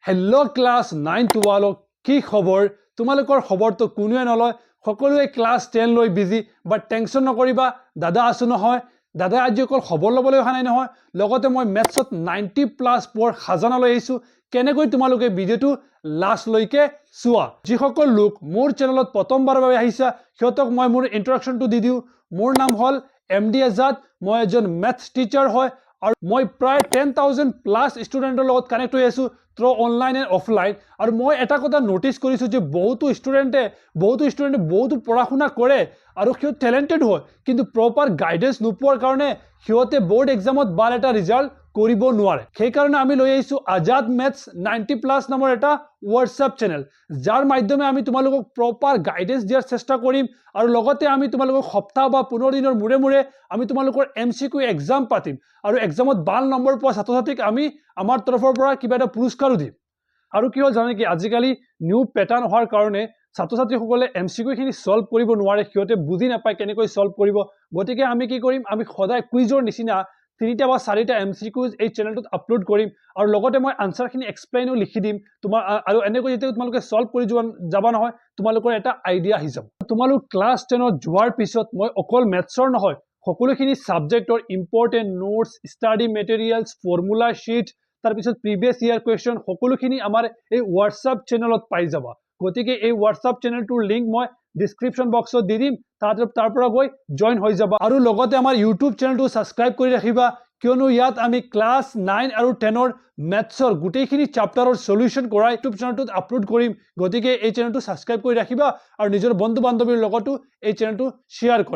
hello' class 9 তোমালোক কি খবৰ তোমালোকৰ খবৰটো কোনোৱে নলয় সকলোৱে ক্লাছ 10 লৈ বিজি বাট টেনশ্যন নকৰিবা দাদা আছো নহয় দাদা আজি অকল খবৰ ল'বলৈ অহা নাই নহয় লগতে মই মেথছত 90+ পৰ খাজানা লৈ আহিছোঁ কেনেকৈ তোমালোকে ভিডিঅ'টো লাষ্টলৈকে চোৱা যিসকল লোক মোৰ চেনেলত প্ৰথমবাৰৰ বাবে আহিছা সিহঁতক মই মোৰ ইন্ট্ৰডাকশ্যনটো দি দিওঁ মোৰ নাম হ'ল MD আজাদ মই এজন মেথছ টিচাৰ হয় আৰু মই প্ৰায় 10,000+ ষ্টুডেণ্টৰ লগত কানেক্ট হৈ আছোঁ থ্ৰু অনলাইন এণ্ড অফলাইন আৰু মই এটা কথা নটিচ কৰিছোঁ যে বহুতো ষ্টুডেণ্টে বহুতো পঢ়া শুনা কৰে আৰু সিহঁত টেলেণ্টেড হয় কিন্তু প্ৰপাৰ গাইডেন্স নোপোৱাৰ কাৰণে সিহঁতে বোৰ্ড এক্সামত ভাল এটা ৰিজাল্ট কৰিব নোৱাৰে সেইকাৰণে আমি লৈ আহিছোঁ আজাদ মেথছ 90+ নামৰ এটা হোৱাটছআপ চেনেল যাৰ মাধ্যমে আমি তোমালোকক প্ৰপাৰ গাইডেন্স দিয়াৰ চেষ্টা কৰিম আৰু লগতে আমি তোমালোকক সপ্তাহ বা 15 দিনৰ মূৰে মূৰে আমি তোমালোকৰ MCQ এক্সাম পাতিম আৰু এক্সামত ভাল নম্বৰ পোৱা ছাত্ৰ ছাত্ৰীক আমি আমাৰ তৰফৰ পৰা কিবা এটা পুৰস্কাৰো দিম আৰু কি হ'ল জানে কি আজিকালি নিউ পেটাৰ্ণ হোৱাৰ কাৰণে ছাত্ৰ ছাত্ৰীসকলে MCQ খিনি সলভ কৰিব নোৱাৰে সিহঁতে বুজি নাপায় কেনেকৈ সলভ কৰিব গতিকে আমি কি কৰিম আমি সদায় কুইজৰ নিচিনা 3টা বা 4টা MCQs এই চেনেলটোত আপলোড কৰিম আৰু লগতে মই আনসাৰখিনি এক্সপ্লেইনো লিখি দিম তোমাৰ আৰু এনেকৈ যেতিয়া তোমালোকে সলভ কৰি যাবা নহয় তোমালোকৰ এটা আইডিয়া আহি যাব তোমালোক ক্লাছ 10ত যোৱাৰ পিছত মই অকল মেথছৰ নহয় সকলোখিনি সাবজেক্টৰ important notes study materials formula sheet তাৰ পিছত প্ৰিভিয়াস ইয়াৰ কোৱেশ্চন সকলোখিনি আমাৰ এই হোৱাটছআপ চেনেলত পাই যাবা গতিকে এই হোৱাটছআপ চেনেলটোৰ লিংক মই ডিসক্ৰিপশন বক্সত দি দিম তাৰ পৰা গৈ জয়েন হৈ যাবা আৰু লগতে আমাৰ ইউটিউব চেনেলটো সাবস্ক্ৰাইব কৰি ৰাখিবা কিয়নো ইয়াত আমি ক্লাছ 9 আৰু 10ৰ মেথছৰ গোটেইখিনি চ্যাপ্টাৰৰ সলিউশন কৰা ইউটিউব চেনেলটোত আপলোড কৰিম গতিকে এই চেনেলটো সাবস্ক্ৰাইব কৰি ৰাখিবা আৰু নিজৰ বন্ধু বান্ধৱীৰ লগতো এই চেনেলটো শ্বেয়াৰ কৰা